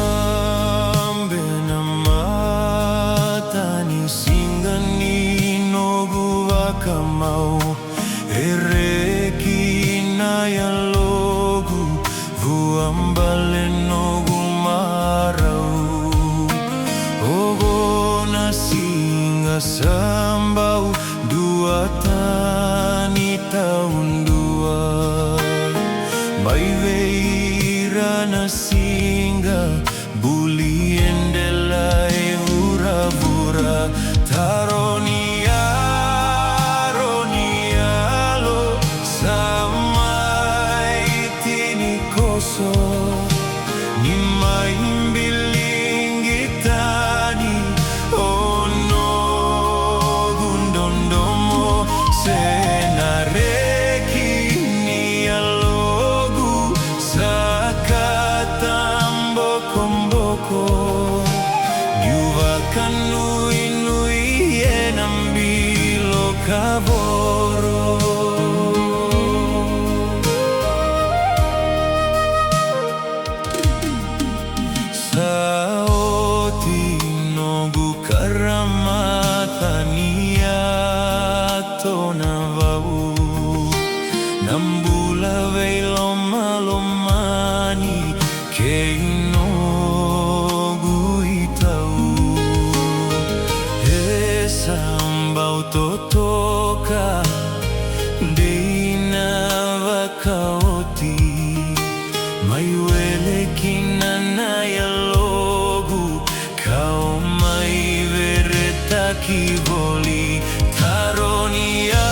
Nitambe na matani singani nogu wakamau ereki na yalogu vuambale nogu marau ogo na singa sambau dua tani tahun dua baiveira na singa buli endelai hura-hura taronia ronia lo samai tini koso ni maimbilingi tani ono gundondomo senareki ni alogu sakatambo komboko Nui nui enambilo kavoro Saoti nogu karamatania tona vau Nambula veiloma lomani keinogu itau Sambau totoka deina vakaoti maiwele kinana yalogu kau mai vereta kivoli taronia